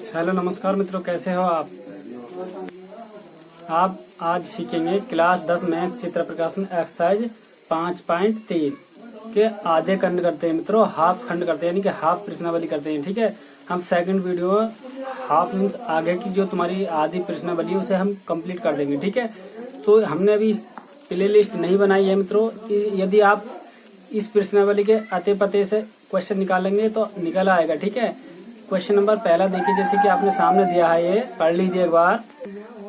Hello नमस्कार मित्रों, कैसे हो आप। आज सीखेंगे क्लास 10 मैथ चित्र प्रकाशन एक्सरसाइज 5.3 के आधे खंड करते हैं मित्रों, हाफ खंड करते हैं, यानी कि हाफ प्रश्नावली करते हैं। ठीक है, हम सेकंड वीडियो हाफ मीन्स आगे की जो तुम्हारी आधी प्रश्नावली उसे हम कंप्लीट कर देंगे। ठीक है, तो हमने अभी प्ले लिस्ट नहीं बनाई है मित्रों। यदि आप इस प्रश्नावली के अते पते से क्वेश्चन निकालेंगे तो निकल आएगा। ठीक है, क्वेश्चन नंबर पहला देखिए, जैसे कि आपने सामने दिया है, ये पढ़ लीजिए एक बार।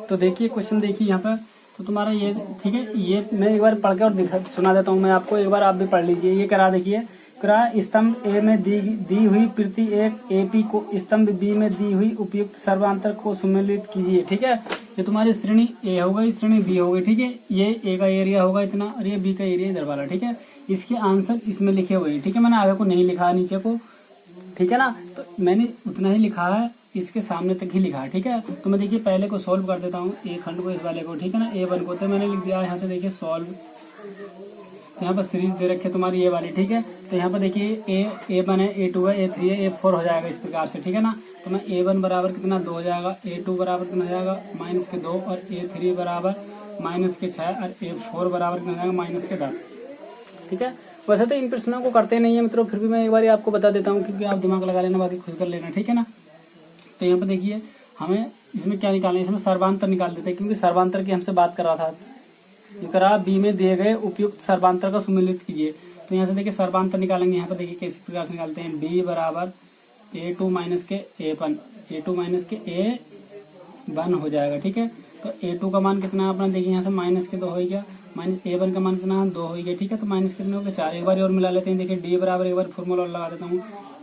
तो देखिए क्वेश्चन देखिए यहाँ पर, तो तुम्हारा ये ठीक है, ये मैं एक बार पढ़ के और सुना देता हूँ मैं आपको, एक बार आप भी पढ़ लीजिए। ये करा देखिए, करा स्तंभ ए में दी हुई प्रति एक एपी को स्तंभ बी में दी हुई उपयुक्त सर्वांतर को सम्मिलित कीजिए। ठीक है, ये तुम्हारी श्रेणी ए हो गई, श्रेणी बी हो गई। ठीक है, ये ए का एरिया होगा इतना और ये बी का एरिया इधर वाला। ठीक है, इसके आंसर इसमें लिखे हुए हैं। ठीक है, मैंने आगे को नहीं लिखा नीचे को, ठीक है ना, तो मैंने उतना ही लिखा है, इसके सामने तक ही लिखा है। ठीक है, तो मैं देखिए पहले को सॉल्व कर देता हूँ, ए खंड को, इस वाले को। ठीक है ना, A1 को तो मैंने लिख दिया यहाँ से, देखिए सॉल्व। यहाँ पर सीरीज दे रखी है तुम्हारी ये वाली। ठीक है, तो यहाँ पर देखिए A1 है, A2 है, A3 है, A4 हो जाएगा इस प्रकार से। ठीक है ना, तो मैं A1 बराबर कितना 2 हो जाएगा, A2 बराबर कितना हो जाएगा -2 और A3 बराबर -6 और A4 बराबर कितना हो जाएगा -10। ठीक है, वैसे तो इन प्रश्नों को करते नहीं है मित्रों, फिर भी मैं एक बार आपको बता देता हूँ, क्योंकि आप दिमाग लगा लेना, बाकी खुद कर लेना। ठीक है ना, तो यहाँ पर देखिए हमें इसमें क्या निकालना है, इसमें सर्वांतर निकाल देते हैं, क्योंकि सर्वांतर की हमसे बात कर रहा था। ये करा बी में दिए गए उपयुक्त सर्वांतर का सुमेलित कीजिए। तो यहाँ से देखिए सर्वांतर निकालेंगे। यहाँ पर देखिए किस प्रकार से निकालते हैं, डी बराबर A2 माइनस के A1, A2 माइनस के A1 हो जाएगा। ठीक है, तो A2 का मान कितना है अपना, देखिए यहाँ से -2 हो गया, माइनस A1 का मान कितना 2 हो गया। ठीक है, तो माइनस कितने हो गए 4, एक बार और मिला लेते हैं। देखिए डी बराबर, एक बार फॉर्मूला लगा देता हूँ,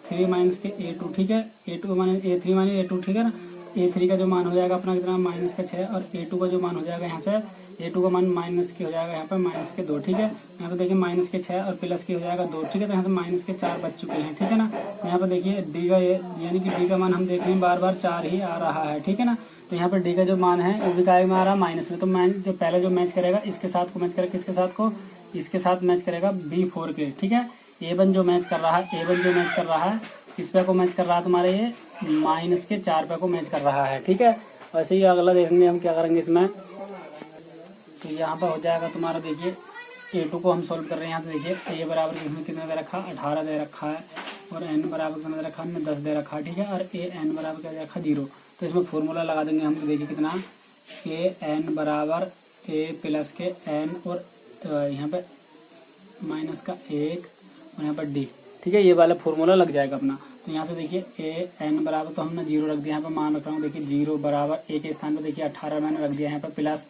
3 माइनस के A2। ठीक है, A2 minus A3 minus A2। ठीक है ना, A3 का जो मान हो जाएगा अपना कितना -6 और A2 का जो मान हो जाएगा यहाँ से, A2 का मान माइनस के हो जाएगा यहाँ पे -2। ठीक है, यहाँ पे देखिए -6 और प्लस के हो जाएगा 2। ठीक है, तो यहाँ से -4 बच चुके हैं। ठीक है ना, यहाँ पे देखिए डी का यानी कि डी का मान हम देख रहे हैं बार बार 4 ही आ रहा है। ठीक है ना, तो यहाँ पर डी का जो मान है वो भी काय में आ रहा है माइनस में, तो जो पहले जो मैच करेगा इसके साथ को मैच करेगा, किसके साथ को, इसके साथ मैच करेगा B4 के। ठीक है, A1 जो मैच कर रहा है, A1 जो मैच कर रहा है किस पे को मैच कर रहा है, तुम्हारे ये -4 पे को मैच कर रहा है। ठीक है, वैसे ही अगला देखेंगे हम क्या करेंगे इसमें। तो यहाँ पर हो जाएगा तुम्हारा, देखिए A2 को हम सोल्व कर रहे हैं। यहाँ तो देखिए A बराबर इसमें कितना दे रखा, 18 दे रखा है, और N बराबर कितना दे रखा है, 10 दे रखा है। ठीक है, और AN बराबर क्या दे रखा 0। तो इसमें फॉर्मूला लगा देंगे हम, देखिए कितना AN बराबर A प्लस के N और यहाँ पे माइनस का 1 और यहाँ पर D। ठीक है, ये वाला फॉर्मूला लग जाएगा अपना। तो यहाँ से देखिए AN बराबर, तो हमने 0 रख दिया, यहाँ पर मान रख रहा हूँ, देखिए 0 बराबर A के स्थान पर देखिए 18 मैंने रख दिया यहाँ पर प्लस,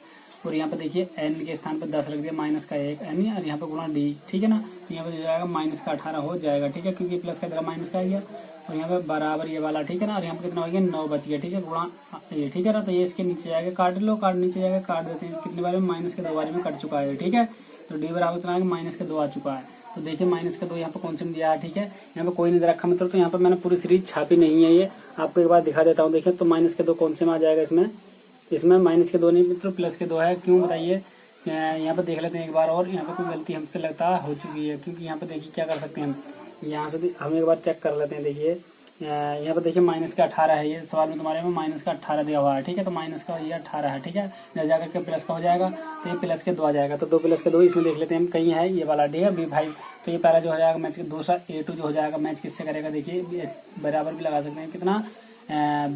और यहाँ पर देखिए N के स्थान पर 10 रख दिया, माइनस का 1 N और यहाँ पर गुणा D। ठीक है ना, तो यहाँ पर हो जाएगा -18 हो जाएगा। ठीक है, क्योंकि प्लस का इधर माइनस का आ गया, और यहाँ पे बराबर ये वाला। ठीक है ना, और यहाँ पे कितना हो गया 9 बच गया। ठीक है, गुणा ये। ठीक है ना, तो ये इसके नीचे जाएगा, काट लो, काट नीचे जाएगा, काट देते हैं, कितने बारे में -2 बारे में कट चुका है। ठीक है, तो डी बराबर कितना आएगा -2 आ चुका है। तो देखिए -2 यहाँ पे कौन सा दिया है। ठीक है, यहाँ पे कोई नहीं दे रखा मित्रों, तो यहाँ पे मैंने पूरी सीरीज छापी नहीं है, ये आपको एक बार दिखा देता हूँ। देखिए तो -2 कौन से में आ जाएगा, इसमें -2 नहीं मित्रों, +2 है। क्यों बताइए, यहाँ पे देख लेते हैं एक बार और। यहाँ पे कोई गलती हमसे लगता हो चुकी है, क्योंकि यहाँ पे देखिए क्या कर सकते हैं हम, यहाँ से हम एक बार चेक कर लेते हैं। देखिए यहाँ पर देखिए -18 है, ये सवाल में तुम्हारे में -18 दिया हुआ है। ठीक है, तो माइनस का ये 18 है। ठीक है, जब जाकर के प्लस का हो जाएगा तो ये +2 आ जाएगा, तो 2 + 2 इसमें देख लेते हैं हम, कहीं है ये वाला डी है B5। तो ये पहला जो हो जाएगा मैच, दूसरा A2 जो हो जाएगा मैच किससे करेगा, देखिए बराबर भी लगा सकते हैं, कितना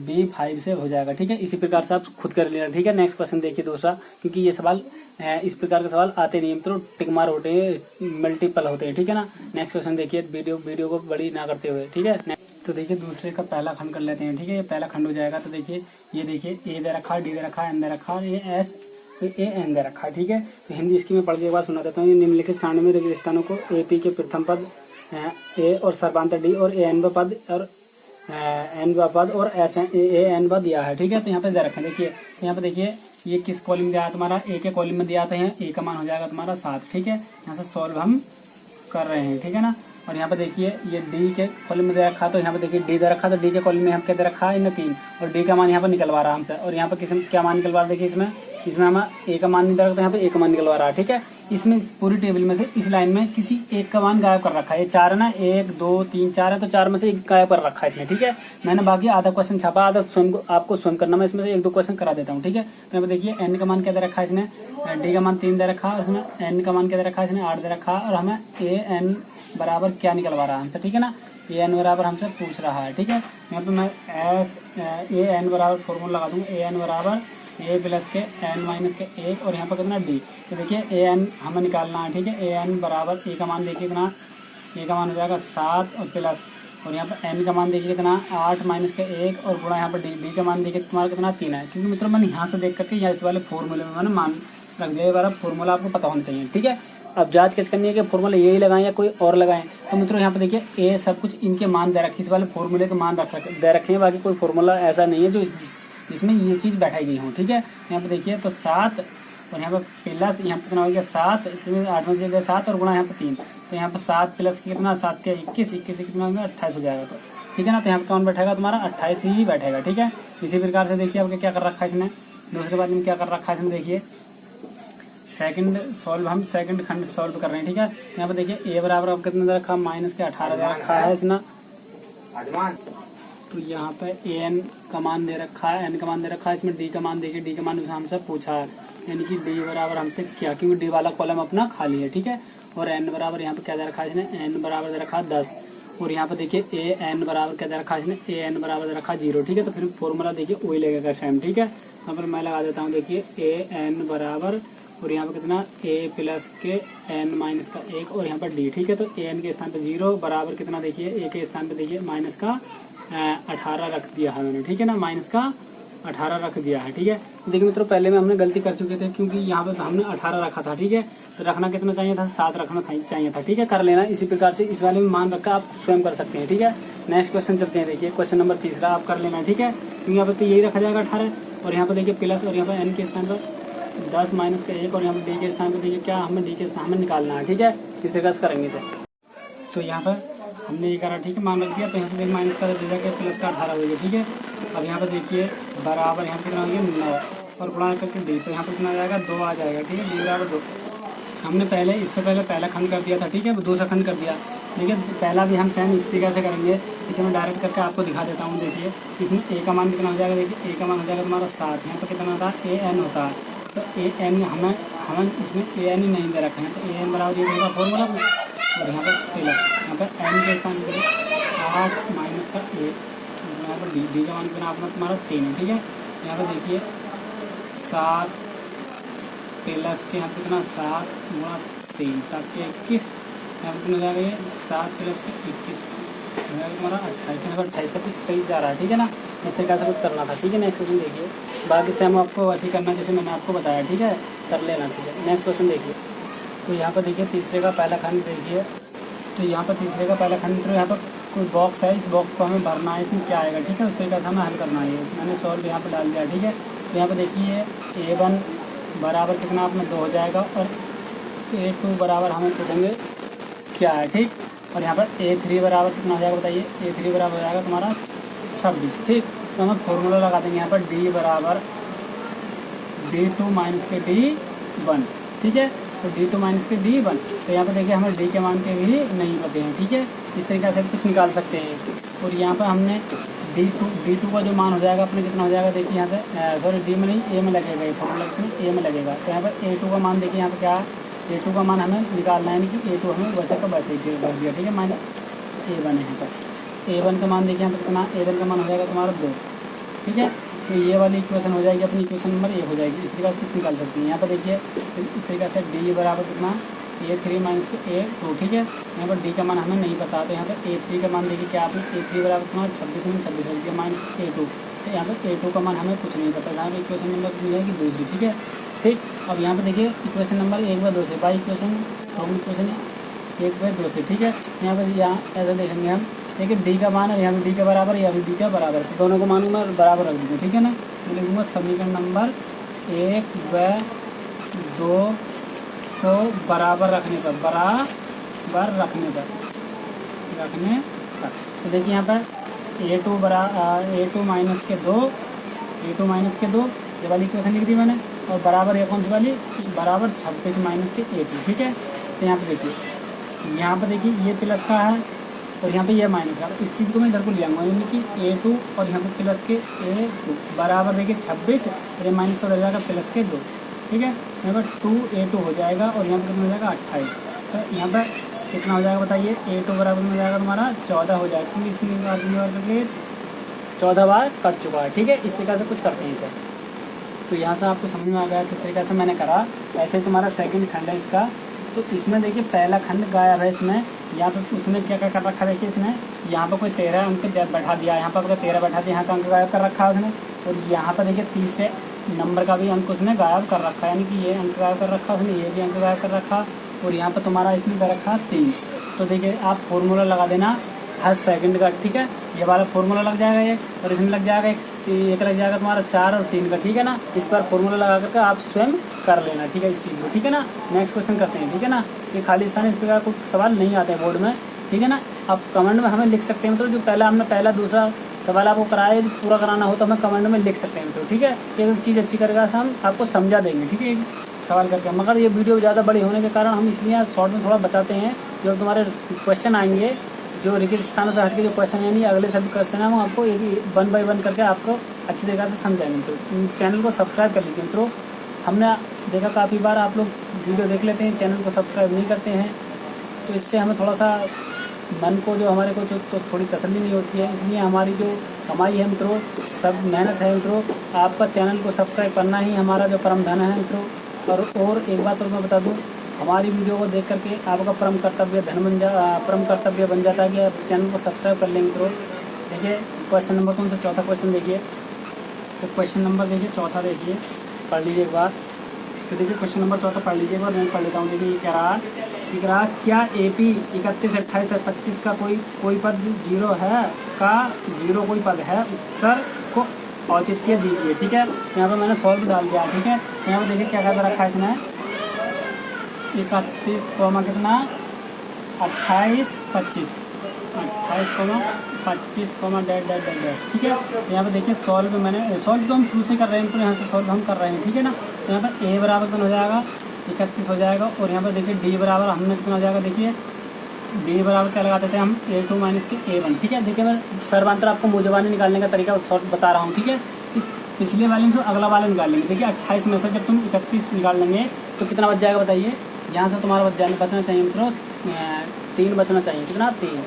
B5 से हो जाएगा। ठीक है, इसी प्रकार से आप खुद कर लेना। ठीक है, नेक्स्ट क्वेश्चन देखिए दूसरा, क्योंकि ये सवाल इस प्रकार के सवाल आते नहीं मित्रों, टिकमार होते हैं, मल्टीपल होते हैं। ठीक है ना, नेक्स्ट क्वेश्चन देखिए, वीडियो को बड़ी ना करते हुए। ठीक है, तो देखिए दूसरे का पहला खंड कर लेते हैं। ठीक है, ये पहला खंड हो जाएगा। तो देखिए ये देखिए A दे रखा, D दे रखा, N दे रखा, ये S AN दे रखा। ठीक है, तो हिंदी इसकी मैं पढ़ के एक बार सुना देता हूँ। ये निम्नलिखित सारणी में रिक्त स्थानों को AP के प्रथम पद A और सर्वांतर D और AN पद और N पद और AN पद दिया है। ठीक है, तो यहाँ पे दे रखा, देखिए यहाँ पे देखिए ये किस कॉलम में दिया है तुम्हारा, A के कॉलम में दिया था, यहाँ A का मान हो जाएगा तुम्हारा 7। ठीक है, यहाँ से सॉल्व हम कर रहे हैं। ठीक है ना, और यहाँ पे देखिए ये डी के कॉलम में दे रखा, तो यहाँ पे देखिए डी दे रखा, तो डी के कॉलम में हम क्या दे रखा है 3, और डी का मान यहाँ पर निकलवा रहा है हमसे, और यहाँ पर किस क्या मान निकलवा रहा है, देखिए इसमें इसमें हम ए का मान नहीं दे रखते, यहाँ पे ए का मान निकलवा रहा है। ठीक है, इसमें पूरी टेबल में से इस लाइन में किसी एक का मान गायब कर रखा है। ये 4 है ना, 1 2 3 4 है, तो 4 में से एक गायब कर रखा है इसने। ठीक है, मैंने बाकी आधा क्वेश्चन छापा, आधा स्वयं आपको स्वयं करना, मैं इसमें से 1-2 क्वेश्चन करा देता हूँ। ठीक है, तो यहाँ पे देखिए एन का मान क्या दे रखा है इसने, डी का मान 3 दे रखा है, उसमें एन का मान क्या दे रखा है इसने 8 दे रखा है, और हमें ए एन बराबर क्या निकलवा रहा है हमसे। ठीक है ना, ए एन बराबर हमसे पूछ रहा है। ठीक है, यहाँ पे मैं एस ए एन बराबर फॉर्मूला लगा दूंगा, ए एन बराबर ए प्लस के एन माइनस के 1, और यहाँ पर कितना डी। तो देखिए ए एन हमें निकालना है। ठीक है, ए एन बराबर ए का मान देखिए कितना, ए का मान हो जाएगा 7 और प्लस, और यहाँ पर एन का मान देखिए कितना 8 माइनस के 1, और गुणा यहाँ पर डी का मान देखिए तुम्हारा कितना 3 है। क्योंकि मित्रों मैंने यहाँ से देख करके यहाँ इस वाले फॉर्मूले में मैंने मान रख दिया। ये वाला फॉर्मूला आपको पता होना चाहिए। ठीक है, अब जांच कैसे करनी है कि फॉर्मूला यही लगाएं या कोई और लगाएं। तो मित्रों यहाँ पे देखिए ए सब कुछ इनके मान दे रखे, इस वाले फॉर्मूले के मान दे रखे हैं, बाकी कोई फॉर्मूला ऐसा नहीं है जो जिसमें ये चीज बैठाई गई हो। ठीक है, यहाँ पे देखिए तो 7 और यहाँ पे प्लस, यहाँ पे कितना हो गया 7, 8 में से 7 और गुणा यहाँ पे 3, तो यहाँ पे 7 प्लस कितना 7 के 21, 21 से कितना होगा 28 हो जाएगा। तो ठीक है ना, तो यहाँ पे कौन बैठेगा तुम्हारा 28 ही बैठेगा। ठीक है, इसी प्रकार से देखिए आपके क्या कर रखा है इसने, दूसरे बात में क्या कर रखा है इसने, देखिए सेकंड सॉल्व, हम सेकंड खंड सॉल्व कर रहे हैं। ठीक है, यहाँ पे देखिए ए बराबर अब कितना दे रखा, माइनस के 18 रखा है इसने। तो यहाँ पे ए एन का मान दे रखा है, एन का मान दे रखा है, इसमें डी का मान देखिए, डी का मान हमसे पूछा है, यानी कि डी बराबर हमसे क्या, क्योंकि डी वाला कॉलम अपना खाली है। ठीक है, और एन बराबर यहाँ पे क्या दे रखा है इसने, एन बराबर दे रखा है 10, और यहाँ पे देखिए ए एन बराबर क्या दे रखा है इसने, ए एन बराबर दे रखा है 0। ठीक है, तो फिर फॉर्मूला देखिए वही लगेगा टाइम। ठीक है, यहाँ पर मैं लगा देता हूँ, देखिए ए एन बराबर, और यहाँ पे कितना ए प्लस के एन माइनस का 1, और यहाँ पर डी। ठीक है, तो ए एन के स्थान पे 0 बराबर कितना देखिए, ए के स्थान पे देखिए माइनस का 18 रख दिया है मैंने। ठीक है ना, माइनस का 18 रख दिया है। ठीक है, देखिए मित्रों पहले में हमने गलती कर चुके थे, क्योंकि यहाँ पे हमने 18 रखा था। ठीक है, तो रखना कितना चाहिए था, 7 रखना चाहिए था। ठीक है, कर लेना इसी प्रकार से, इस वाले में मान रखा आप स्वयं कर सकते हैं। ठीक है, नेक्स्ट क्वेश्चन चलते हैं। देखिए क्वेश्चन नंबर 3 आप कर लेना। ठीक है, क्योंकि यहाँ पे तो यही रखा जाएगा 18, और यहाँ पे देखिए प्लस, और यहाँ पे एन के स्थान पर 10 माइनस का 1, और यहाँ पे डी के स्थान पर देखिए क्या हमें डी के स्थान में निकालना है। ठीक है, इस तरीके से करेंगे इसे। तो यहाँ पर हमने ये करा, ठीक है, मान रख दिया, तो यहाँ से देखिए माइनस का दे के प्लस का 18 हो गया। ठीक है, अब यहाँ पे देखिए बराबर, यहाँ पे कितना हो गया 9, और गुणा करके डी, तो यहाँ पे कितना आ जाएगा 2 आ जाएगा। ठीक है, डी बराबर 2। हमने पहले इससे पहले पहला खंड कर दिया था। ठीक है, दूसरा खंड कर दिया। देखिए पहला भी हम सेम इस तरीके से करेंगे। ठीक है, मैं डायरेक्ट करके आपको दिखा देता हूँ। देखिए इसमें ए का मान कितना हो जाएगा, देखिए ए का मान हो जाएगा तुम्हारा 7, यहाँ पर कितना होता है ए एन होता है, तो ए एन हमें इसमें ए एन ही नहीं दे रखे हैं, तो ए एन बराबर ये होगा फॉर्मूला, और यहाँ पर प्लस, यहाँ पर एन के स्थान पर 8 माइनस का 1, यहाँ पर डी का मान कितना अपना तुम्हारा 3 है। ठीक है, यहाँ पर देखिए 7 प्लस के यहाँ पे कितना 7 गुणा 3, 7 के 21, यहाँ पर कितना जाएगा ये 7 प्लस के 21, तुम्हारा 28, 28 कुछ सही जा रहा है। ठीक है ना, इस तरीके से कुछ करना था। ठीक है, नेक्स्ट क्वेश्चन देखिए, बाकी से हम आपको वैसे ही करना जैसे मैंने आपको बताया। ठीक है, कर लेना। ठीक है, नेक्स्ट क्वेश्चन देखिए। तो यहाँ पर देखिए तीसरे का पहला खंड देखिए, तो यहाँ पर तीसरे का पहला खंड, तो यहाँ पर कोई बॉक्स है, इस बॉक्स को हमें भरना है, इसमें क्या आएगा। ठीक है, उस तरीके से हमें हल करना है। मैंने सॉल्व यहाँ पर डाल दिया। ठीक है, तो यहाँ पर देखिए A1 बराबर कितना अपना 2 हो जाएगा, और A2 बराबर हमें पूछेंगे क्या है। ठीक, और यहाँ पर A3 बराबर कितना हो जाएगा बताइए, A3 बराबर हो जाएगा तुम्हारा 26। ठीक, तो हम फॉर्मूला लगा देंगे यहाँ पर D बराबर D2 माइनस के D1। ठीक है, तो D2 माइनस के D1, तो यहाँ पर देखिए हमें D के मान के भी नहीं पते हैं। ठीक है, इस तरीके से कुछ निकाल सकते हैं। और यहाँ पर हमने D2 का जो मान हो जाएगा अपने कितना हो जाएगा, देखिए यहाँ पे सॉरी D में नहीं A में लगेगा, ये फॉर्मूला इसमें A में लगेगा। तो यहाँ पर A2 का मान देखिए, यहाँ पर क्या A2 का मान हमें निकालना है, कि A2 हमें वैसे का वैसे ही भर दिया। ठीक है, माइनस A1 है यहाँ पर। A1 का मान देखिए यहाँ पर कितना, A1 का मान हो जाएगा तुम्हारा 2। ठीक है, तो ये वाली इक्वेशन हो जाएगी अपनी, इक्वेशन नंबर 1 हो जाएगी। इस तरीके से कुछ निकाल सकते हैं। यहाँ पर देखिए इस तरीके से D बराबर कितना A3 माइनस के A2। ठीक है, यहाँ पर D का मान हमें नहीं पता, तो यहाँ पर A3 का मान देखिए क्या आपने A3 बराबर कितना 26 में 26 हो गया माइनस A2, तो यहाँ पर A2 का मान हमें कुछ नहीं पता। यहाँ पर इक्वेशन नंबर कितनी जाएगी, दूसरी। ठीक है, ठीक, अब यहाँ पर देखिए इक्वेशन नंबर 1/2 से, बाई इक्वेशन इक्वेशन 1/2 से। ठीक है, यहाँ पर यहाँ ऐसा देखेंगे हम, देखिए D का मान है यहाँ पर D के बराबर, यहाँ पर D का बराबर, तो दोनों को मान मैं बराबर रख दूँगा। ठीक है ना, मैं लिखूँगा समीकरण नंबर 1 व 2 को बराबर रखने पर, बराबर रखने पर। तो देखिए यहाँ पर A2 माइनस के 2, ये वाली इक्वेशन लिख दी मैंने। और बराबर है कौन सी वाली, बराबर 26 माइनस के A2, ठीक है। तो यहाँ पे देखिए, यहाँ पे देखिए ये प्लस का है और यहाँ पे ये माइनस का, तो इस चीज़ को मैं इधर को ले आऊँगा, यानी कि A2 और यहाँ पे प्लस के A2 बराबर देखिए 26 और ये माइनस का हो जाएगा प्लस के 2, ठीक है। यहाँ पर 2A2 हो जाएगा और यहाँ पर कितना हो जाएगा 28। तो यहाँ पर कितना हो जाएगा बताइए, A2 बराबर में हो जाएगा तुम्हारा 14 हो जाएगा, क्योंकि इसमें करके 14 बार कट चुका है, ठीक है। इस तरीके से कुछ करते हैं सर। तो यहाँ से आपको समझ में आ गया किस तरीके से मैंने करा। ऐसे तुम्हारा सेकंड खंड है इसका, तो इसमें देखिए पहला खंड गायब है इसमें, यहाँ पे उसने क्या क्या कर रखा है देखिए, इसने यहाँ पर कोई 13 अंक बैठा दिया, यहाँ पर 13 बैठा दिया, यहाँ का अंक गायब कर रखा है उसने, और यहाँ पर देखिए तीसरे नंबर का भी अंक उसने गायब कर रखा है, यानी कि ये अंक गायब कर रखा उसने, ये भी अंक गायब कर रखा, और यहाँ पर तुम्हारा इसने कर रखा 3। तो देखिए आप फॉर्मूला लगा देना हर सेकंड का, ठीक है। ये वाला फॉर्मूला लग जाएगा ये, और इसमें लग जाएगा एक लग जाएगा तुम्हारा 4 और 3 का, ठीक है ना। इस पर फॉर्मूला लगा करके आप स्वयं कर लेना, ठीक है, इस चीज़ को, ठीक है ना। नेक्स्ट क्वेश्चन करते हैं, ठीक है ना। ये खाली स्थान इस प्रकार कुछ सवाल नहीं आते बोर्ड में, ठीक है ना। आप कमेंट में हमें लिख सकते हैं, मतलब जो पहला हमने पहला दूसरा सवाल आपको कराया, यदि पूरा कराना हो तो हमें कमेंट में लिख सकते हैं, तो ठीक है। एक चीज़ अच्छी करेगा हम आपको समझा देंगे, ठीक है, सवाल करके। मगर ये वीडियो ज़्यादा बड़ी होने के कारण हम इसलिए शॉर्ट में थोड़ा बताते हैं, जो तुम्हारे क्वेश्चन आएंगे जो रिक्त स्थानों से हट के जो क्वेश्चन यानी अगले सभी क्वेश्चन है, वो आपको एक 1 बाय 1 करके आपको अच्छी तरीके से समझाएंगे। तो चैनल को सब्सक्राइब कर लीजिए मित्रों। हमने देखा काफ़ी बार आप लोग वीडियो देख लेते हैं, चैनल को सब्सक्राइब नहीं करते हैं, तो इससे हमें थोड़ा सा मन को जो हमारे को तो थोड़ी तसल्ली नहीं होती है। इसलिए हमारी जो कमाई है मित्रों, सब मेहनत है मित्रों, आपका चैनल को सब्सक्राइब करना ही हमारा जो परम धन है मित्रों। और एक बात और मैं बता दूँ, हमारी वीडियो को देख करके आपका परम कर्तव्य बन जाता है कि आप चैनल को सब्सक्राइब कर लें मित्रों। देखिए क्वेश्चन नंबर कौन सा, चौथा क्वेश्चन देखिए। तो क्वेश्चन नंबर देखिए चौथा, देखिए पढ़ लीजिए एक बार। तो देखिए क्वेश्चन नंबर चौथा पढ़ लीजिए एक बार, मैं पढ़ लेता हूँ। देखिए ये कह रहा क्या AP 31, 28 और 25 का कोई पद 0 है, का 0 कोई पद है, उत्तर को औचित्य दीजिए, ठीक है। यहाँ पर मैंने सॉल्व डाल दिया, ठीक है। यहाँ पर देखिए क्या कर रखा है इसने, 31 कितना 28, 25, 28, डैश डैश डैश डैश, ठीक है। यहाँ पे देखिए सॉल्व मैंने सॉल्व तो हम शुरू से कर रहे हैं, तो यहाँ से सॉल्व हम कर रहे हैं, ठीक है ना। तो यहाँ पर A बराबर कितना हो जाएगा 31 हो जाएगा, और यहाँ पर देखिए D बराबर हमने कितना हो जाएगा, देखिए D बराबर क्या लगाते थे हम, A2 माइनस के A1, ठीक है। देखिए मैं सर्वांतर आपको मुजबानी निकालने का तरीका शॉर्ट बता रहा हूँ, ठीक है। इस पिछले वाले में से अगला वाला निकाल लेंगे। देखिए 28 में से जब तुम 31 निकाल लेंगे तो कितना बच जाएगा बताइए। यहाँ से तुम्हारा बचना चाहिए मित्रों 3 बचना चाहिए, कितना 3।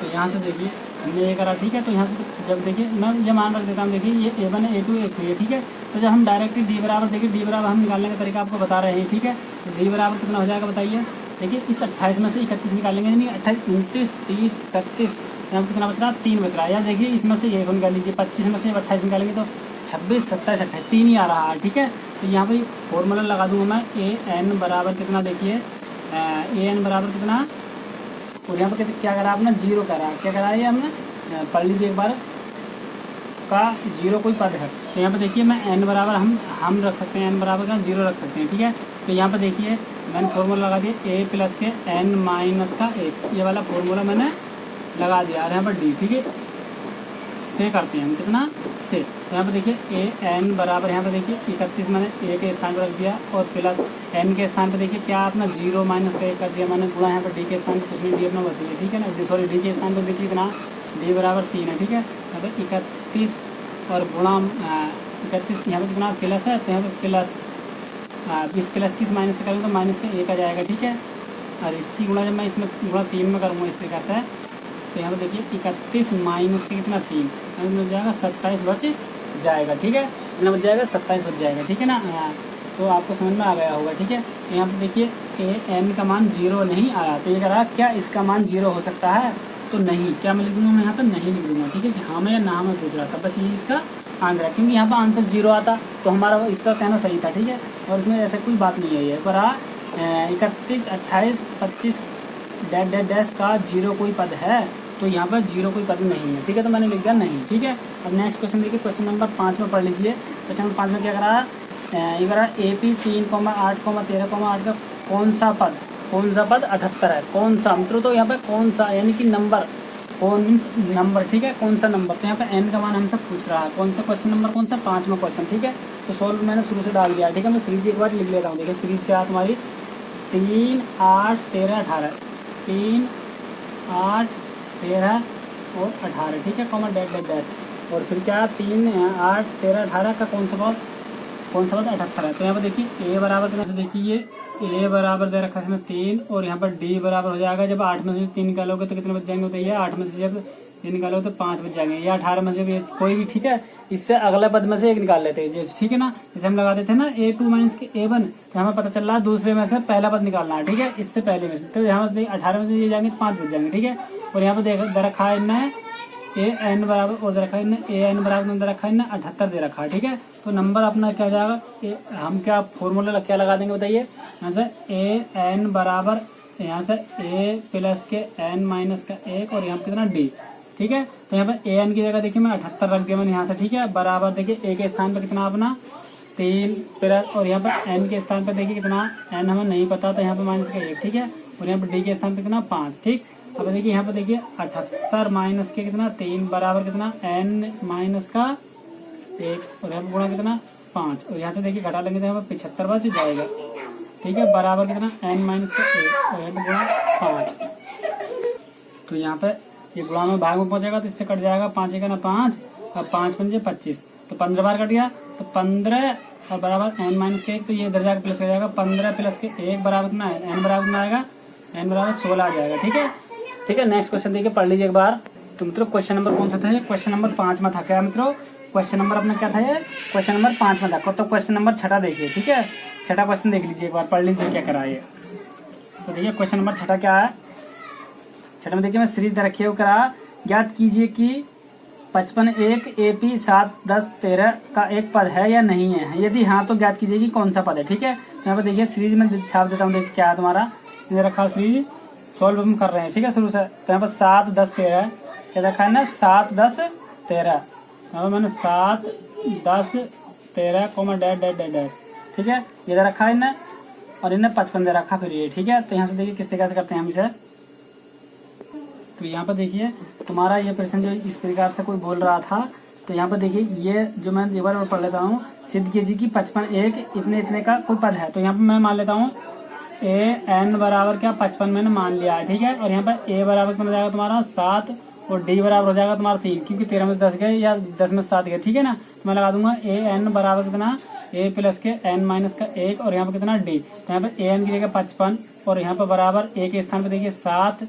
तो यहाँ से देखिए हमने ये करा, ठीक है। तो यहाँ से जब देखिए मैं ये मान रख देता हूँ, देखिए ये A1 है, A2 A3 है, ठीक है। तो जब हम डायरेक्टली D बराबर, देखिए D बराबर हम निकालने का तरीका आपको बता रहे हैं, ठीक है। तो D बराबर कितना हो जाएगा बताइए। देखिए इस 28 में से 31 निकालेंगे, यानी 28, 29, 30, 31, यहाँ पर कितना बच रहा है 3 बच रहा है। या देखिए इसमें से ये निकाल लीजिए, 25 में से 28 निकालेंगे तो 26, 27, 28, 3 ही आ रहा है, ठीक है। तो यहाँ पर फॉर्मूला लगा दूंगा मैं, AN बराबर कितना, देखिए AN बराबर कितना, और यहाँ पर क्या करा आपने 0 करा, क्या करा है हमने, पढ़ लीजिए एक बार, का 0 कोई पद है। तो यहाँ पर देखिए मैं N बराबर हम रख सकते हैं, N बराबर का 0 रख सकते हैं, ठीक है। तो यहाँ पर देखिए मैंने फॉर्मूला लगा दिया A प्लस के N माइनस का 1, ये वाला फॉर्मूला मैंने लगा दिया। और यहाँ पर D, ठीक है, से करते हैं हम कितना से। तो यहाँ पर देखिए AN बराबर, यहाँ पर देखिए 31 मैंने A के स्थान पर रख दिया, और प्लस N के स्थान पर देखिए क्या अपना 0 माइनस का 1 कर दिया मैंने, गुणा यहाँ पर D के स्थान पर कुछ नहीं, D अपना वसूल है, ठीक है ना। सॉरी D के स्थान पर देखिए कितना, D बराबर 3 है, ठीक है। यहाँ पर 31 और गुणा 31, यहाँ पर कितना प्लस है, तो यहाँ पर प्लस 20 प्लस 30 माइनस से करेंगे तो माइनस का 1 आ जाएगा, ठीक है। और इसकी गुणा जब मैं इसमें गुणा 3 में करूँगा इस तरीके से, तो यहाँ पर देखिए 31 माइनस के कितना 3, मिल जाएगा 27 बच जाएगा, ठीक है। कितना बच जाएगा 27 बच जाएगा, ठीक है ना। तो आपको समझ में आ गया होगा, ठीक है। तो यहाँ पर देखिए AN का मान 0 नहीं आया, तो ये कह रहा है क्या इसका मान 0 हो सकता है, तो नहीं, क्या मैं लिख दूंगा, मैं यहाँ पर नहीं लिख दूंगा, ठीक है, कि हाँ मैं या ना मैं पूछ रहा था, बस ये इसका आंसर है, क्योंकि यहाँ पर आंसर 0 आता तो हमारा इसका कहना सही था, ठीक है। और इसमें ऐसा कोई बात नहीं है, ये पर 31, 28, 25 डैश डैश डैश का 0 कोई पद है, तो यहाँ पर 0 कोई पद नहीं है, ठीक है। तो मैंने लिख दिया नहीं, ठीक है। अब नेक्स्ट क्वेश्चन देखिए, क्वेश्चन नंबर 5 में पढ़ लीजिए। क्वेश्चन नंबर 5 में क्या करा, ये करा AP 3,8, 13,8 का कौन सा पद 78 है, कौन सा मित्रों। तो यहाँ पर कौन सा यानी कि नंबर कौन नंबर, ठीक है, कौन सा नंबर, तो यहाँ पे n का मान हमसे पूछ रहा है, कौन सा क्वेश्चन नंबर, कौन सा 5वां क्वेश्चन, ठीक है। तो सोल्व मैंने शुरू से डाल दिया, ठीक है। मैं सीरीज एक बार लिख लेता हूँ। देखिए सीरीज क्या है तुम्हारी, 3, 8, 13, 18, 3, 8, 13 और 18, ठीक है, कॉमा डैश डैश डैश। और फिर क्या, 3, 8, 13, 18 का कौन सा पद 78 है। तो यहाँ पर देखिए a बराबर कितना से, देखिए a बराबर दे रखा है इसमें 3, और यहाँ पर d बराबर हो जाएगा, जब 8 में से 3 निकालोगे तो कितने बच जाएंगे बताइए, 8 में से जब 3 निकालोगे तो 5 बच जाएंगे, या 18 में से भी कोई भी, ठीक है। इससे अगला पद में से एक निकाल लेते हैं, जैसे, ठीक है ना, जैसे हम लगाते थे ना a2 माइनस के a1, तो हमें पता चल रहा है दूसरे में से पहला पद निकालना है, ठीक है, इससे पहले में से। तो यहाँ पर 18 में से ये जाएंगे तो 5 बच जाएंगे, ठीक है। और यहाँ पर दे रखा है इनने an बराबर, और दे रखा है इनने an बराबर दे रखा है इनने 78 दे रखा है, ठीक है। तो नंबर अपना क्या जाएगा, हम क्या फॉर्मूला क्या लगा देंगे बताइए, यहाँ से an बराबर, यहाँ से a प्लस के n माइनस का 1, और यहाँ पर कितना d, ठीक है। तो यहाँ पर an की जगह देखिए मैं 78 रख दिया मैंने यहाँ से, ठीक है, बराबर देखिए a के स्थान पर कितना अपना 3 प्लस, और यहाँ पर n के स्थान पर देखिए कितना, n हमें नहीं पता, तो यहाँ पर माइनस का 1, ठीक है। और यहाँ पर d के स्थान पर कितना 5, ठीक। अब देखिए यहाँ पर देखिए 78 माइनस के कितना 3 बराबर कितना n माइनस का 1, और यहाँ पर गुणा कितना 5, और यहाँ से देखिए घटा लेंगे तो यहाँ पर 75 बच जाएगा, ठीक है, बराबर कितना n माइनस का 1, और यहाँ पर गुणा 5। तो यहाँ पे ये गुणा में भाग में पहुंचेगा तो इससे कट जाएगा, 5 का ना 5, और 5 पंजे 25, तो 15 बार कट गया, तो 15 और बराबर n माइनस के 1, तो ये इधर जाकर प्लस कर जाएगा, 15 प्लस के 1 बराबर कितना है, n बराबर कितना आएगा, n बराबर 16 आ जाएगा, ठीक है। ठीक है, नेक्स्ट क्वेश्चन देखिए, पढ़ लीजिए एक बार। तो मित्रों क्वेश्चन नंबर कौन सा था, क्वेश्चन नंबर 5 में था, क्या मित्रों, क्वेश्चन नंबर अपना क्या था, ये क्वेश्चन नंबर 5 में था। तो क्वेश्चन नंबर 6 देखिए, ठीक है, 6 क्वेश्चन देख लीजिए एक बार, पढ़ लीजिए क्या करा है। तो देखिए क्वेश्चन नंबर 6 क्या है, 6 में देखिए मैं सीरीज दे रखी है, वो करा, ज्ञात कीजिए कि 55 एक AP 7, 10, 13 का एक पद है या नहीं है, यदि हाँ तो ज्ञात कीजिए कि कौन सा पद है, ठीक है। यहाँ पर देखिए सीरीज में छाप देता हूँ, देखिए क्या है तुम्हारा, दे रखा सीरीज सॉल्व हम कर रहे हैं, ठीक है, शुरू से। तो यहाँ पर 7, 10, 13 क्या रखा है ना, 7, 10, 13, यहाँ मैंने 7, 10, 13 comma dash dash dash dash, ठीक है, ये दे रखा है इन्हें, और इन्हें 55 दे रखा फिर ये, ठीक है। तो यहाँ से देखिए किस तरीके से करते हैं हम इसे। तो यहाँ पर देखिए तुम्हारा ये प्रश्न जो इस प्रकार से कोई बोल रहा था, तो यहाँ पर देखिए ये जो मैं एक बार पढ़ लेता हूँ, सिद्ध कीजिए कि 55 एक इतने इतने का कोई पद है। तो यहाँ पर मैं मान लेता हूँ an बराबर क्या 55 मैंने मान लिया है, ठीक है। और यहाँ पर a बराबर कितना हो जाएगा तुम्हारा 7, और d बराबर हो जाएगा तुम्हारा 3, क्योंकि 13 में 10 गए या 10 में 7 गए, ठीक है ना। तो मैं लगा दूंगा an बराबर कितना a प्लस के n माइनस का 1, और यहाँ पर कितना d। तो यहाँ पर an की जगह 55, और यहाँ पर बराबर a के स्थान पर देखिए 7,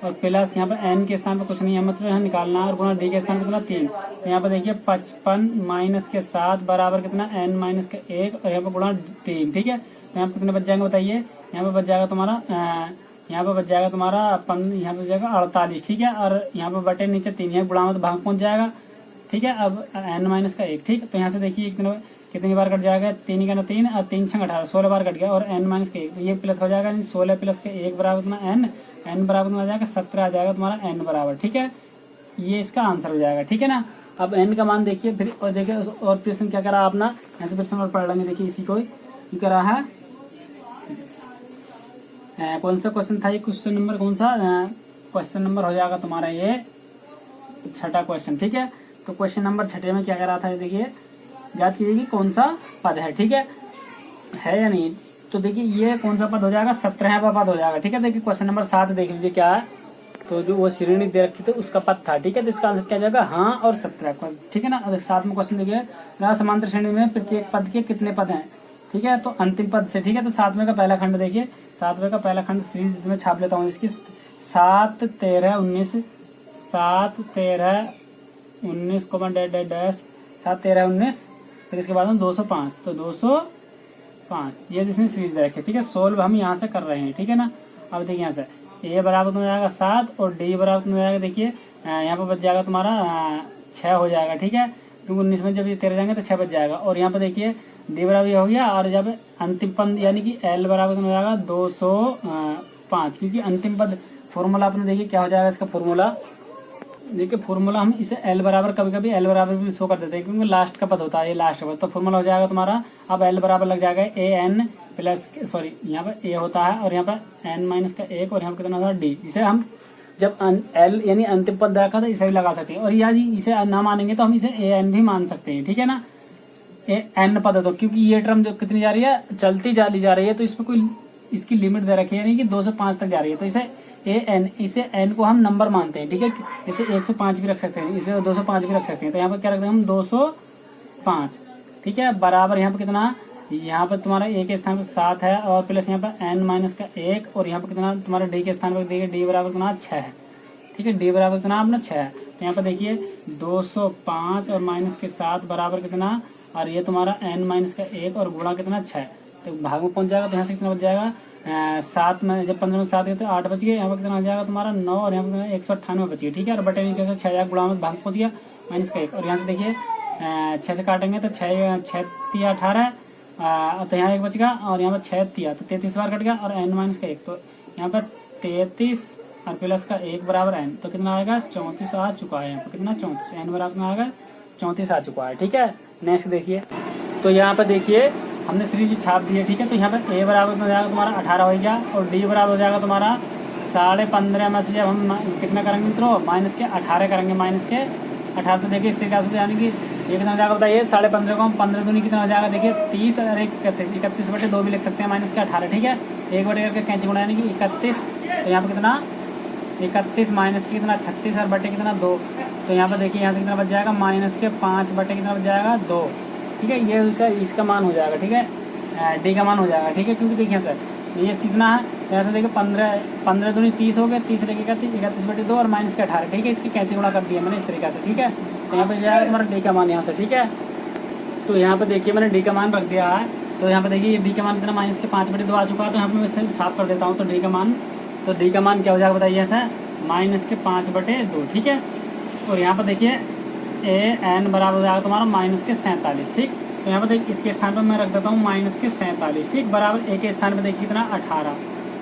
और प्लस यहाँ पर n के स्थान पर कुछ नहीं है, मतलब यहाँ निकालना है, और गुणा d के स्थान पर कितना 3। तो यहाँ पर देखिए 55 माइनस के 7 बराबर कितना n माइनस का 1, और यहाँ पर गुणा 3, ठीक है। तो यहाँ पर कितने बच जाएंगे बताइए, यहाँ पर बच जाएगा तुम्हारा यहाँ पर बच जाएगा तुम्हारा यहाँ पर बच जाएगा 48, ठीक है। और यहाँ पर बटे नीचे 3 है, गुणा में तो भाग पहुंच जाएगा, ठीक है। अब n माइनस का 1, ठीक। तो यहाँ से देखिए कितनी बार कट जाएगा, 3 का ना 3, और 3 6 18, 16 बार कट गया, और n माइनस का 1, तो ये प्लस हो जाएगा, 16 प्लस के 1 बराबर कितना n बराबर आ जाएगा 17 आ जाएगा तुम्हारा n बराबर, ठीक है। ये इसका आंसर हो जाएगा, ठीक है ना। अब n का मान देखिए फिर, और देखिए और प्रश्न क्या करा अपना, यहाँ से प्रश्न और पढ़ लेंगे। देखिए इसी को करा है, कौन सा क्वेश्चन था ये, क्वेश्चन नंबर कौन सा, क्वेश्चन नंबर हो जाएगा तुम्हारा ये 6 क्वेश्चन, ठीक है। तो क्वेश्चन नंबर 6 में क्या करा था, देखिए याद कीजिए कि कौन सा पद है, ठीक है या नहीं। तो देखिए ये कौन सा पद हो जाएगा, 17वां पद हो जाएगा, ठीक है। देखिए क्वेश्चन नंबर 7 देख लीजिए क्या है, तो जो वो श्रेणी दे रखी थी उसका पद था, ठीक है। तो इसका आंसर क्या जाएगा, हाँ और 17, ठीक है ना। और 7वां क्वेश्चन देखिए, समांतर श्रेणी में प्रत्येक पद के कितने पद हैं, ठीक है। तो अंतिम पद से, ठीक है। तो 7वें का पहला खंड देखिए, 7वें का पहला खंड सीरीज में छाप लेता हूँ इसकी, 7, 13, 19, 7, 13, 19 कोमा डैश डैश डैश, 7, 13, 19, फिर इसके बाद में 205, तो 205 ये जिसने सीरीज दे रखी है, ठीक है। सोल्व हम यहाँ से कर रहे हैं, ठीक है ना। अब देखिए यहाँ से a बराबर हो जाएगा 7, और d बराबर हो जाएगा, देखिए यहाँ पर बच जाएगा तुम्हारा 6 हो जाएगा, ठीक है। क्योंकि 19 में जब ये 13 जाएंगे तो 6 बच जाएगा। और यहाँ पर देखिए d बराबर ये हो गया, और जब अंतिम पद यानी कि l बराबर हो जाएगा 205, क्योंकि अंतिम पद फॉर्मूला अपने देखिए क्या हो जाएगा इसका फॉर्मूला, देखिए फॉर्मूला हम इसे l बराबर कभी कभी l बराबर भी शो कर देते हैं, क्योंकि लास्ट का पद होता है ये लास्ट पद। तो फॉर्मूला हो जाएगा तुम्हारा, अब l बराबर लग जाएगा an प्लस, सॉरी यहाँ पर a होता है, और यहाँ पर n माइनस का 1, और यहाँ पर कितना होता है d, जिसे हम जब एल यानी अंतिम पद रखा तो इसे भी लगा सकते हैं, और या जी इसे ना मानेंगे तो हम इसे ए एन भी मान सकते हैं, ठीक है ना। ए एन पद है तो क्योंकि ये टर्म जो कितनी जा रही है, चलती ली जा रही है, तो इसमें कोई इसकी लिमिट दे रखी है, यानी कि 2 से 5 तक जा रही है, तो इसे ए एन, इसे एन को हम नंबर मानते हैं, ठीक है। इसे 105 भी रख सकते हैं, इसे 205 भी रख सकते हैं, तो यहाँ पर क्या रखते हैं हम 205, ठीक है। बराबर यहाँ पर कितना, यहाँ पर तुम्हारा ए के स्थान पर 7 है, और प्लस यहाँ पर एन माइनस का 1, और यहाँ पर कितना तुम्हारा डी के स्थान पर देखिए डी बराबर कितना 6 है, ठीक है। डी बराबर कितना अपना 6 है, तो यहाँ पर देखिए 205 और माइनस के 7 बराबर कितना, और ये तुम्हारा एन माइनस का 1 और गुणा कितना 6, तो भाग में पहुंच जाएगा, तो यहाँ से कितना बच जाएगा 7 में, जब 15 में 7 गए तो 8 बच गए, यहाँ पर कितना आ जाएगा तुम्हारा 9, और यहाँ पर 198 बच गया, ठीक है। और बटे नीचे से 6 गुणा में भाग पहुंच गया माइनस का 1, और यहाँ से देखिए 6 से काटेंगे तो 6 तिया 18, तो यहाँ 1 बच गया, और यहाँ पर 6 तिया तो 33 बार कट गया, और एन माइनस का 1, तो यहाँ पर 33 और प्लस का 1 बराबर एन, तो कितना आएगा 34 आ चुका है, यहाँ पर कितना 34, एन बराबर कितना आएगा 34 आ चुका है, ठीक है। नेक्स्ट देखिए, तो यहाँ पर देखिए हमने सीरीज छाप दी है, ठीक है। तो यहाँ पर ए बराबर हो जाएगा तुम्हारा 18 हो गया, और डी बराबर हो जाएगा तुम्हारा 15.5 में से जब हम कितना करेंगे मित्रों, माइनस के 18 करेंगे, माइनस के 18, तो देखिए इस तरीके से, यानी कि ये कितना हो जाएगा बताइए, 15.5 को हम 15 दूनी कितना हो जाएगा, देखिए 30 और 31/2 भी लिख सकते हैं, माइनस के 18, ठीक है। 1 बटे करके कैंची गुणा यानी कि 31, तो यहाँ पर कितना 31 माइनस के कितना 36 और बटे कितना 2, तो यहाँ पर देखिए यहाँ से कितना बच जाएगा माइनस के 5 बटे कितना बच जाएगा 2, ठीक है। ये इसका मान हो जाएगा, ठीक है, डी का मान हो जाएगा, ठीक है। क्योंकि देखिए सर ये कितना है, तो यहाँ से देखिए 15 दूनी 30 हो गए, 30 रखे 31/2 और माइनस के 18, ठीक है। इसकी कैंची गुणा कर दिया मैंने इस तरीके से, ठीक है। तो यहाँ पर जाएगा तुम्हारा डी का मान यहाँ से, ठीक है। तो यहाँ पर देखिए मैंने डी का मान रख दिया है, तो यहाँ पर देखिए डी का मान कितना माइनस के 5/2 आ चुका है, तो यहाँ पर मैं इसे साफ कर देता हूँ। तो डी का मान क्या हो जाएगा बताइए ऐसा, माइनस के 5/2, ठीक है। और यहाँ पर देखिए ए एन बराबर हो जाएगा तुम्हारा माइनस के 47, ठीक। तो यहाँ पर देखिए इसके स्थान पर मैं रख देता हूँ माइनस के 47, ठीक, बराबर ए के स्थान पर देखिए कितना 18,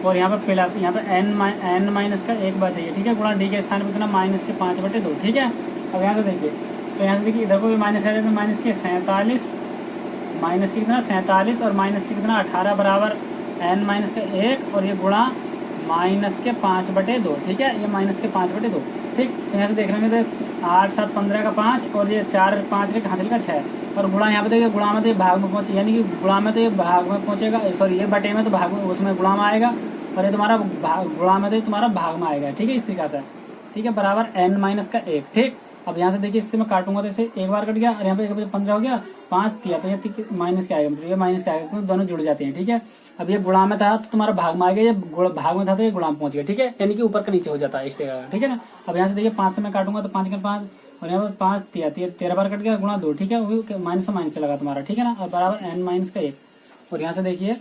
और यहाँ पर प्लस यहाँ पर एन माइनस का 1 बचा है, ठीक है, गुणा डी के स्थान पर कितना माइनस के 5/2, ठीक है। अब यहाँ से देखिए, तो यहाँ से देखिए इधर को भी माइनस कर देते हैं, माइनस के 47, माइनस के कितना 47 और माइनस के कितना 18 बराबर एन माइनस का 1, और ये गुणा माइनस के 5/2, ठीक है, ये माइनस के 5/2, ठीक। तो यहाँ से देख लेंगे तो 8 7 15 का 5, और ये 4 5 हासिल का 6, और गुणा यहाँ पे देखिए गुणा में तो ये भाग में पहुंचे, यानी कि गुणा में तो ये भाग में पहुंचेगा, सॉरी ये बटे में तो भाग में, उसमें गुणा में आएगा, और ये तुम्हारा गुणा में तो तुम्हारा भाग में आएगा, ठीक है, इस तरीके से, ठीक है, बराबर एन माइनस का 1, ठीक। अब यहाँ से देखिए इससे मैं काटूंगा तो इसे 1 बार कट गया, और यहाँ पे 1 15 हो गया, 5 तिया, तो ये माइनस के आएगा, मतलब ये माइनस के आएगा, तो दोनों जुड़ जाते हैं, ठीक है। अब ये गुणा में था तो तुम्हारा भाग में आएगा, ये भाग में था तो ये गुणा में पहुंच गया, ठीक है, यानी कि ऊपर का नीचे हो जाता है इस तरह का, ठीक है ना। अब यहाँ से देखिए 5 से मैं काटूंगा तो 5 का 5, और यहाँ पर 5 तिया 13 बार कट गया, गुणा 2, ठीक है, वो माइनस से माइनस चला तुम्हारा, ठीक है ना, और बराबर एन माइनस का 1, और यहाँ से देखिए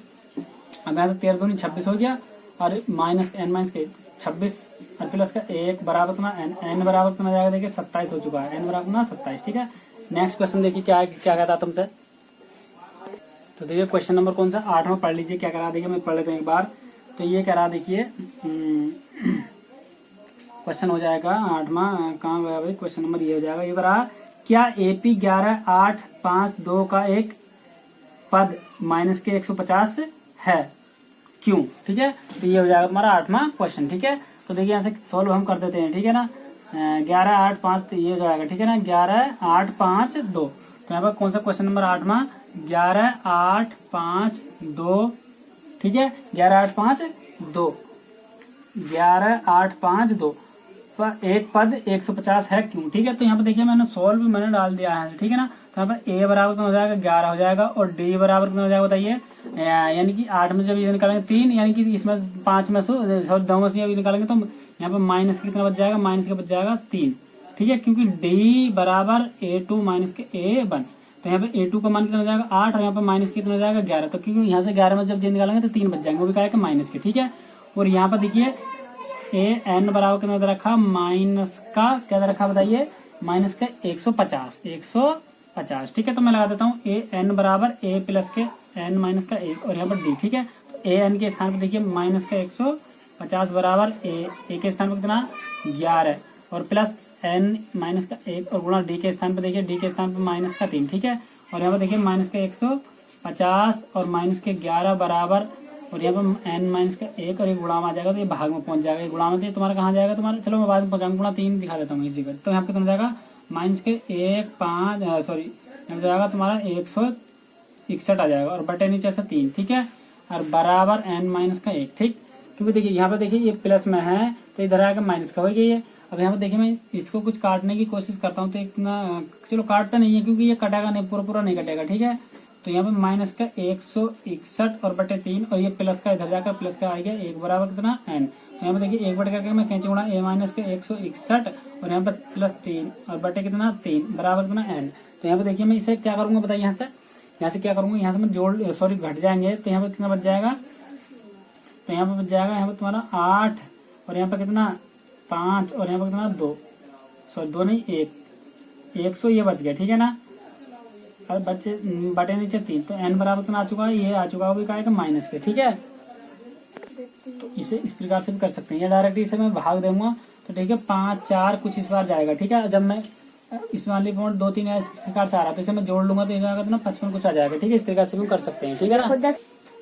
अब यहाँ से 13 दूनी 26 हो गया, और माइनस एन माइनस का 26 और प्लस का 1 बराबर कितना एन बराबर कितना जाएगा, देखिए 27 हो चुका है, एन बराबर कितना 27, ठीक है। नेक्स्ट क्वेश्चन देखिए क्या कहता है तुमसे, तो देखिए क्वेश्चन नंबर कौन सा 8 में पढ़ लीजिए, क्या करा, देखिए मैं पढ़ लेता हूँ एक बार। तो ये कह रहा देखिए क्वेश्चन हो जाएगा 8वां, कहाँ गया भाई क्वेश्चन नंबर, ये हो जाएगा, ये करा क्या AP 11.852 का एक पद माइनस के 150 है, क्यों, ठीक है। तो ये हो जाएगा तुम्हारा 8वां क्वेश्चन, ठीक है। तो देखिए यहाँ से सॉल्व हम कर देते हैं, ठीक है ना, 11.852, तो ये हो जाएगा, ठीक है ना, 11.852, तो यहाँ पर कौन सा क्वेश्चन नंबर 8वां 11.852, ठीक है, 11.852 पर एक पद 150 है, क्यों, ठीक है। तो यहाँ पर देखिए मैंने डाल दिया है, ठीक है ना। तो यहाँ पर ए बराबर कितना हो जाएगा 11 हो जाएगा, और डी बराबर कितना हो जाएगा बताइए, यानी कि 8 में जब ये निकालेंगे 3, यानी कि इसमें 5 में से 2 में से ये निकालेंगे तो यहाँ पर माइनस कितना बच जाएगा, माइनस का बच जाएगा 3, ठीक है, क्योंकि डी बराबर A2 माइनस के A1, तो यहाँ पे A2 का मान कितना हो जाएगा 8, और यहाँ पे माइनस कितना हो जाएगा 11, तो क्योंकि यहाँ से 11 में जब निकालेंगे तो 3 बच जाएंगे, वो भी कहा माइनस के, ठीक है। और यहाँ पर देखिए एन बराबर कितना रखा, माइनस का क्या रखा बताइए, माइनस का 150, ठीक है। तो मैं लगा देता हूँ ए एन बराबर ए प्लस के एन माइनस का 1, और यहाँ पर डी, ठीक है। ए एन के स्थान पर देखिए माइनस का 150 बराबर ए के स्थान पर कितना 11, और प्लस एन माइनस का 1, और गुणा डी के स्थान पर देखिए डी के स्थान पर माइनस का 3, ठीक है। और यहाँ पर देखिए माइनस का 150 और माइनस के 11 बराबर और यहाँ पर n माइनस का 1 और एक गुणा में आ जाएगा तो ये भाग में पहुंच जाएगा। गुणा में तुम्हारा कहाँ जाएगा तुम्हारा, चलो मैं बाद में पहुंचाऊंगा, गुणा 3 दिखा देता हूँ इसी का। तो यहाँ पे कितना जाएगा माइनस के 1 5 सॉरी यहाँ जाएगा तुम्हारा 161 आ जाएगा और बटे नीचे से 3, ठीक है, और बराबर n माइनस का 1, ठीक। क्योंकि देखिए यहाँ पे देखिए ये प्लस में है तो इधर आकर माइनस का हो गई है। अब यहाँ पे देखिए मैं इसको कुछ काटने की कोशिश करता हूँ तो इतना चलो काटता नहीं है क्योंकि ये कटेगा नहीं, पूरा नहीं कटेगा, ठीक है। तो यहाँ पे माइनस का 161 और बटे 3 और ये प्लस का इधर जाकर प्लस का आ गया 1 बराबर कितना n। तो यहाँ पे देखिए 1 बटे करके मैं कैंची गुणा a माइनस का 161 और यहाँ पर प्लस 3 और बटे कितना 3 बराबर कितना n। तो यहाँ पे देखिए मैं इसे क्या करूंगा बताइए, यहाँ से क्या करूंगा, यहाँ से मैं जोड़ सॉरी घट जाएंगे तो यहाँ पे कितना बच जाएगा, तो यहाँ पे बच जाएगा यहाँ पे तुम्हारा 8 और यहाँ पे कितना 5 और यहाँ पे कितना 2 सॉरी 2 नहीं 100 ये बच गया, ठीक है ना। और बटे नीचे 3 तो n बराबर कितना आ चुका है, ये आ चुका है का माइनस के, ठीक है। तो इसे इस प्रकार से भी कर सकते हैं या डायरेक्ट इसे मैं भाग दूंगा तो ठीक है 5 4 कुछ इस बार जाएगा, ठीक है। जब मैं इस वाली पॉइंट 2 3 इस प्रकार से आ रहा तो इसे मैं जोड़ लूंगा तो ये जाएगा ना 55 कुछ आ जाएगा, ठीक है। इस प्रकार से भी कर सकते हैं, ठीक है ना,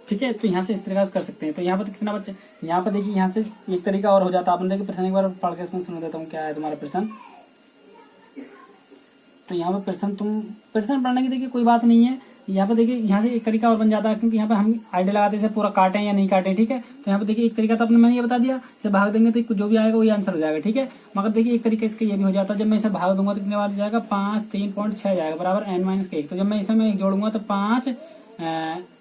ठीक है। तो यहाँ से इस तरीके से कर सकते हैं। तो यहाँ पर कितना बच्चे, यहाँ पर देखिए यहाँ से एक तरीका और हो जाता है। आपने देखिए प्रश्न एक बार पढ़ के इसमें सुन देता हूँ क्या है तुम्हारा प्रश्न। तो यहाँ पर प्रश्न पढ़ने की देखिए कोई बात नहीं है। यहाँ पे देखिए यहाँ से एक तरीका और बन जाता है क्योंकि यहाँ पे हम आइडिया लगाते हैं पूरा काटें या नहीं काटें, ठीक है। तो यहाँ पे देखिए एक तरीका तो आपने मैंने ये बता दिया, इसे भाग देंगे तो जो भी आएगा वही आंसर हो जाएगा, ठीक है। मगर देखिए एक तरीका इसका ये भी हो जाता है, जब मैं इसे भाग दूंगा तो कितने बार जाएगा 5 3.6 जाएगा बराबर n माइनस के 1। तो जब मैं इसे मैं जोड़ूंगा तो 5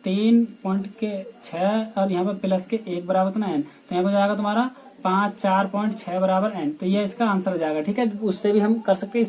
3.6 और यहाँ पे प्लस के 1 बराबर कितना n। तो यहाँ पे जाएगा तुम्हारा 5 4.6 बराबर n। तो ये इसका आंसर हो जाएगा, ठीक है। उससे भी हम कर सकते हैं।